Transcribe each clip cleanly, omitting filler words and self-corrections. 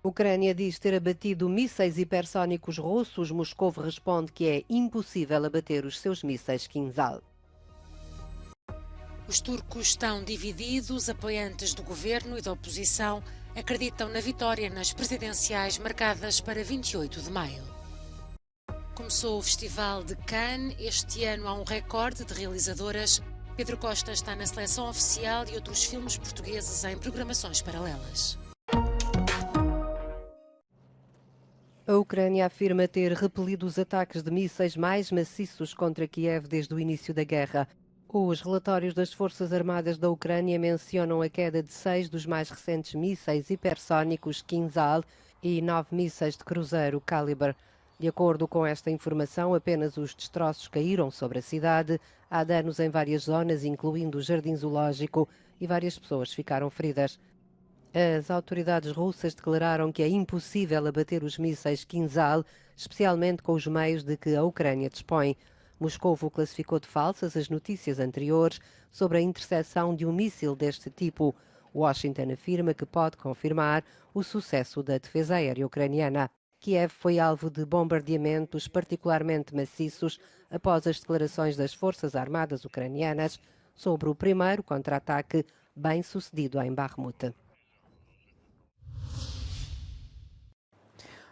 A Ucrânia diz ter abatido mísseis hipersónicos russos. Moscovo responde que é impossível abater os seus mísseis Kinzhal. Os turcos estão divididos. Apoiantes do governo e da oposição acreditam na vitória nas presidenciais marcadas para 28 de maio. Começou o Festival de Cannes. Este ano há um recorde de realizadoras. Pedro Costa está na seleção oficial e outros filmes portugueses em programações paralelas. A Ucrânia afirma ter repelido os ataques de mísseis mais maciços contra Kiev desde o início da guerra. Os relatórios das Forças Armadas da Ucrânia mencionam a queda de 6 dos mais recentes mísseis hipersónicos Kinzhal e 9 mísseis de cruzeiro Calibre. De acordo com esta informação, apenas os destroços caíram sobre a cidade. Há danos em várias zonas, incluindo o jardim zoológico, e várias pessoas ficaram feridas. As autoridades russas declararam que é impossível abater os mísseis Kinzhal, especialmente com os meios de que a Ucrânia dispõe. Moscovo classificou de falsas as notícias anteriores sobre a interseção de um míssil deste tipo. Washington afirma que pode confirmar o sucesso da defesa aérea ucraniana. Kiev foi alvo de bombardeamentos particularmente maciços após as declarações das Forças Armadas ucranianas sobre o primeiro contra-ataque bem-sucedido em Bakhmut.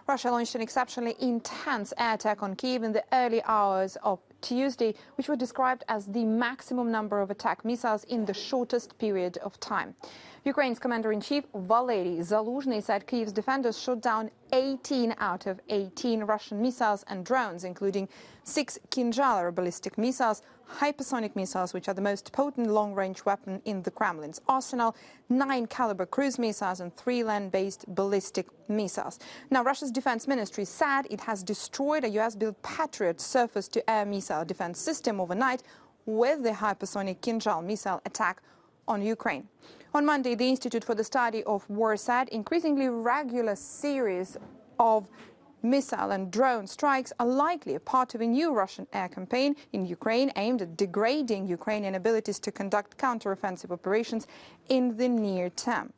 Russia launched an exceptionally intense air attack on Kyiv in the early hours of Tuesday, which were described as the maximum number of attack missiles in the shortest period of time. Ukraine's commander-in-chief Valery Zaluzhny said Kyiv's defenders shot down 18 out of 18 Russian missiles and drones, including 6 Kinzhal ballistic missiles, hypersonic missiles, which are the most potent long-range weapon in the Kremlin's arsenal, 9 Caliber cruise missiles and 3 land-based ballistic missiles. Now, Russia's defense ministry said it has destroyed a US-built Patriot surface-to-air missile defense system overnight with the hypersonic Kinzhal missile attack on Ukraine. On Monday, the Institute for the Study of War said increasingly regular series of missile and drone strikes are likely a part of a new Russian air campaign in Ukraine aimed at degrading Ukrainian abilities to conduct counteroffensive operations in the near term.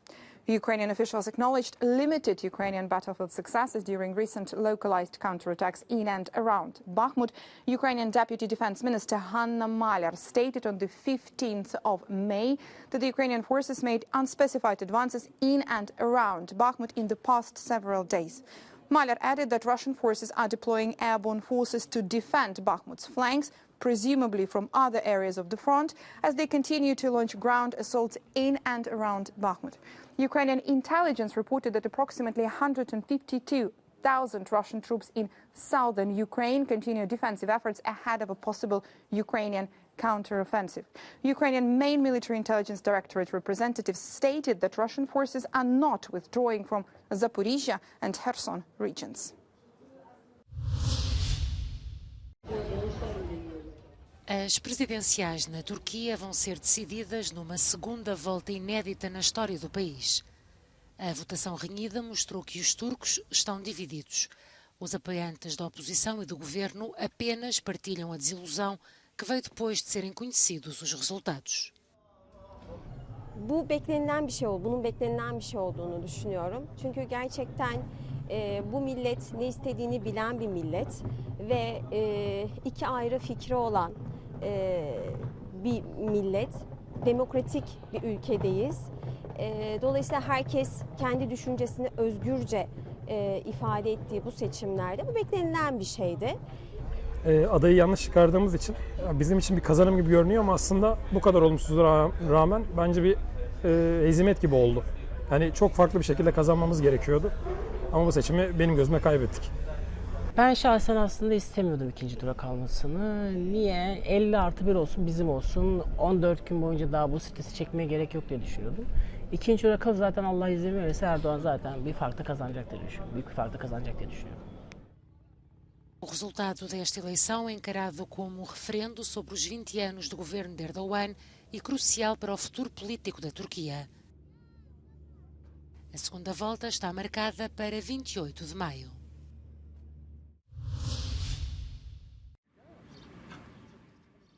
Ukrainian officials acknowledged limited Ukrainian battlefield successes during recent localized counterattacks in and around Bakhmut. Ukrainian Deputy Defense Minister Hanna Maliar stated on the 15th of May that the Ukrainian forces made unspecified advances in and around Bakhmut in the past several days. Maliar added that Russian forces are deploying airborne forces to defend Bakhmut's flanks, presumably from other areas of the front, as they continue to launch ground assaults in and around Bakhmut. Ukrainian intelligence reported that approximately 152,000 Russian troops in southern Ukraine continue defensive efforts ahead of a possible Ukrainian counteroffensive. Ukrainian main military intelligence directorate representatives stated that Russian forces are not withdrawing from Zaporizhia and Kherson regions. As presidenciais na Turquia vão ser decididas numa segunda volta inédita na história do país. A votação renhida mostrou que os turcos estão divididos. Os apoiantes da oposição e do governo apenas partilham a desilusão que veio depois de serem conhecidos os resultados. Bu beklenilen bir şey oldu. Bunun beklenilen bir şey olduğunu düşünüyorum. Çünkü gerçekten bu millet ne istediğini bilen bir millet ve iki ayrı fikri olan bir millet. Demokratik bir ülkedeyiz. Dolayısıyla herkes kendi düşüncesini özgürce ifade ettiği bu seçimlerde bu beklenilen bir şeydi. Adayı yanlış çıkardığımız için bizim için bir kazanım gibi görünüyor ama aslında bu kadar olumsuzluğa rağmen bence bir hezimet gibi oldu. Yani çok farklı bir şekilde kazanmamız gerekiyordu. Ama bu seçimi benim gözüme kaybettik. Ben şahsen aslında istemiyordum ikinci tura kalmasını. Niye? 50+1 olsun, bizim olsun. 14 gün boyunca daha bu stresi çekmeye gerek yok diye düşünüyordum. İkinci tura zaten Allah izin verirse Erdoğan zaten bir farklı kazanacak diye düşünüyorum. Büyük bir farklı kazanacak diye düşünüyorum. O resultado desta eleição é encarado como um referendo sobre os 20 anos do governo de Erdoğan e crucial para o futuro político da Turquia. A segunda volta está marcada para 28 de maio.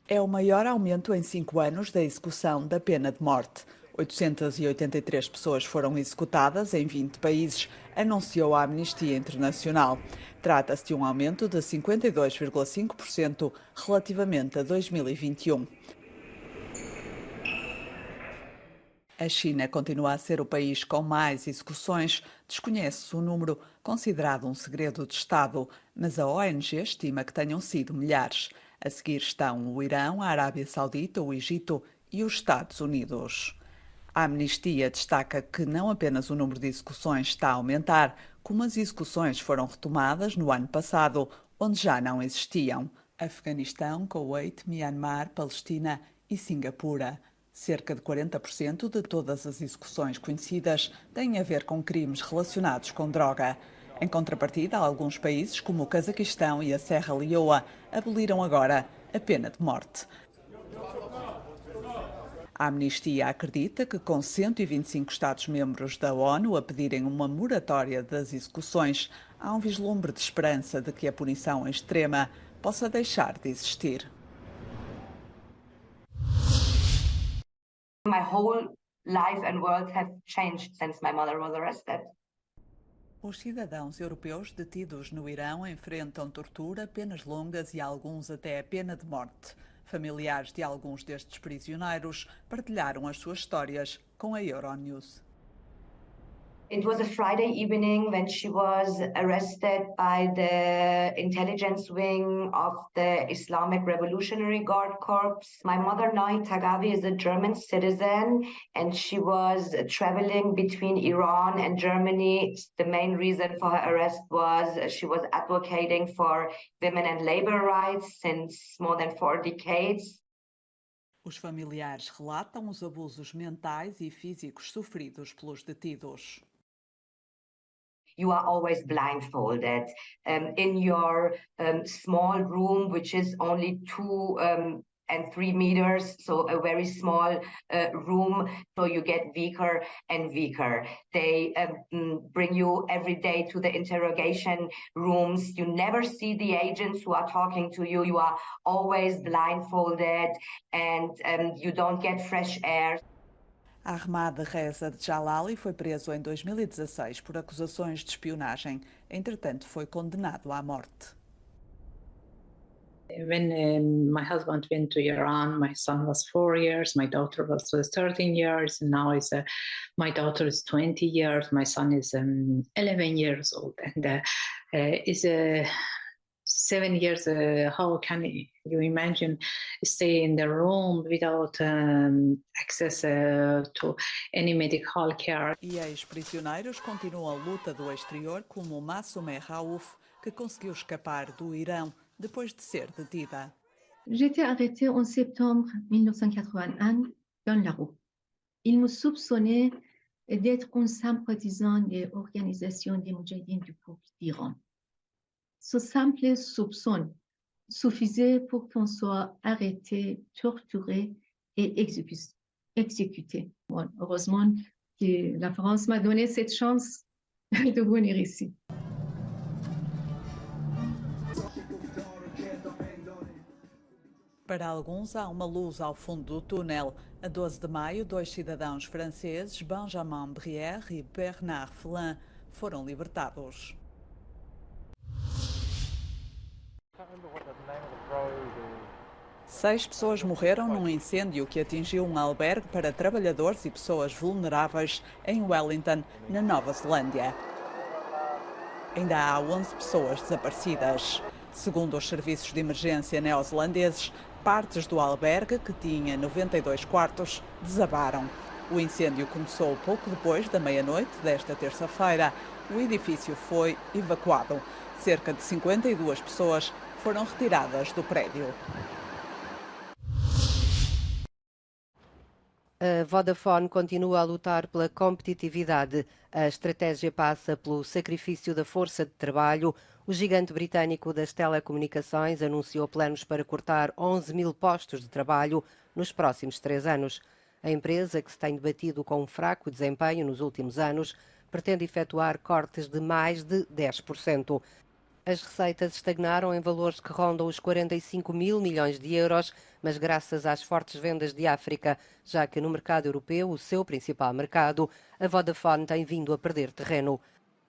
É o maior aumento em 5 anos da execução da pena de morte. 883 pessoas foram executadas em 20 países, anunciou a Amnistia Internacional. Trata-se de um aumento de 52,5% relativamente a 2021. A China continua a ser o país com mais execuções. Desconhece-se o número, considerado um segredo de Estado, mas a ONG estima que tenham sido milhares. A seguir estão o Irão, a Arábia Saudita, o Egito e os Estados Unidos. A Amnistia destaca que não apenas o número de execuções está a aumentar, como as execuções foram retomadas no ano passado, onde já não existiam. Afeganistão, Kuwait, Myanmar, Palestina e Singapura. Cerca de 40% de todas as execuções conhecidas têm a ver com crimes relacionados com droga. Em contrapartida, alguns países, como o Cazaquistão e a Serra Leoa, aboliram agora a pena de morte. A Amnistia acredita que, com 125 Estados-membros da ONU a pedirem uma moratória das execuções, há um vislumbre de esperança de que a punição extrema possa deixar de existir. My whole life and world have changed since my mother was arrested. Os cidadãos europeus detidos no Irão enfrentam tortura, penas longas e alguns até a pena de morte. Familiares de alguns destes prisioneiros partilharam as suas histórias com a Euronews. It was a Friday evening when she was arrested by the intelligence wing of the Islamic Revolutionary Guard Corps. My mother, Nahi Tagavi, is a German citizen and she was traveling between Iran and Germany. The main reason for her arrest was she was advocating for women and labor rights since more than 4 decades. Os familiares relatam os abusos mentais e físicos sofridos pelos detidos. You are always blindfolded in your small room, which is only 2 and 3 meters, so a very small room, so you get weaker and weaker. They bring you every day to the interrogation rooms. You never see the agents who are talking to you. You are always blindfolded and you don't get fresh air. Ahmad Reza Jalali foi preso em 2016 por acusações de espionagem. Entretanto, foi condenado à morte. When my husband went to Iran, my son was 4 years, my daughter was 13 years, and now my daughter is 20 years, my son is 11 years old, and is 7 years. How can you imagine stay in the room without access to any medical care? E ex-prisioneiros continuam a luta do exterior, como Massoumeh Raouf, que conseguiu escapar do Irão depois de ser detida. J'étais arrêtée en septembre 1981 dans la rue. Ils me soupçonnaient d'être un sympathisant de l'organisation des Moudjahidines du peuple d'Iran. Ce simple soupçon suffisait pour qu'on soit arrêté, torturé et exécuté. Bon, heureusement que la France m'a donné cette chance de venir ici. Para alguns, há uma luz ao fundo do túnel. A 12 de maio, 2 cidadãos franceses, Benjamin Brière e Bernard Flin, foram libertados. Seis pessoas morreram num incêndio que atingiu um albergue para trabalhadores e pessoas vulneráveis em Wellington, na Nova Zelândia. Ainda há 11 pessoas desaparecidas. Segundo os serviços de emergência neozelandeses, partes do albergue, que tinha 92 quartos, desabaram. O incêndio começou pouco depois da meia-noite desta terça-feira. O edifício foi evacuado. Cerca de 52 pessoas foram retiradas do prédio. A Vodafone continua a lutar pela competitividade. A estratégia passa pelo sacrifício da força de trabalho. O gigante britânico das telecomunicações anunciou planos para cortar 11 mil postos de trabalho nos próximos 3 anos. A empresa, que se tem debatido com um fraco desempenho nos últimos anos, pretende efetuar cortes de mais de 10%. As receitas estagnaram em valores que rondam os 45 mil milhões de euros, mas graças às fortes vendas de África, já que no mercado europeu, o seu principal mercado, a Vodafone tem vindo a perder terreno.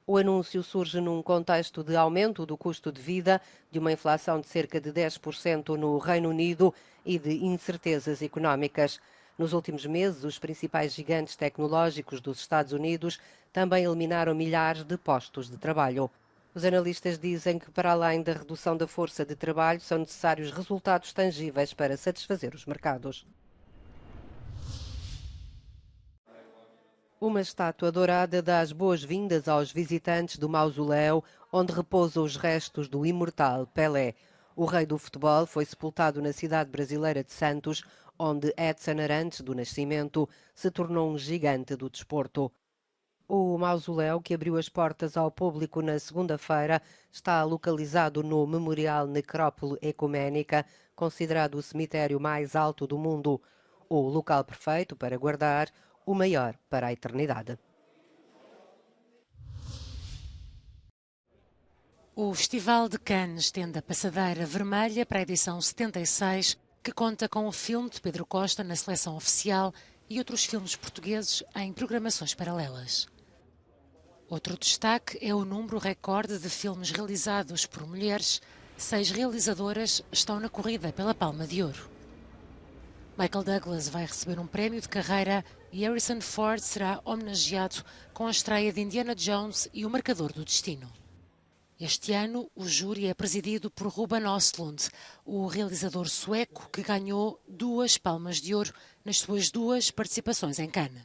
O anúncio surge num contexto de aumento do custo de vida, de uma inflação de cerca de 10% no Reino Unido e de incertezas económicas. Nos últimos meses, os principais gigantes tecnológicos dos Estados Unidos também eliminaram milhares de postos de trabalho. Os analistas dizem que, para além da redução da força de trabalho, são necessários resultados tangíveis para satisfazer os mercados. Uma estátua dourada dá as boas-vindas aos visitantes do mausoléu onde repousam os restos do imortal Pelé. O rei do futebol foi sepultado na cidade brasileira de Santos, onde Edson Arantes do Nascimento se tornou um gigante do desporto. O mausoléu, que abriu as portas ao público na segunda-feira, está localizado no Memorial Necrópole Ecuménica, considerado o cemitério mais alto do mundo. O local perfeito para guardar o maior para a eternidade. O Festival de Cannes estende a passadeira vermelha para a edição 76, que conta com o filme de Pedro Costa na seleção oficial e outros filmes portugueses em programações paralelas. Outro destaque é o número recorde de filmes realizados por mulheres. 6 realizadoras estão na corrida pela Palma de Ouro. Michael Douglas vai receber um prémio de carreira e Harrison Ford será homenageado com a estreia de Indiana Jones e o Marcador do Destino. Este ano, o júri é presidido por Ruben Östlund, o realizador sueco que ganhou 2 Palmas de Ouro nas suas 2 participações em Cannes.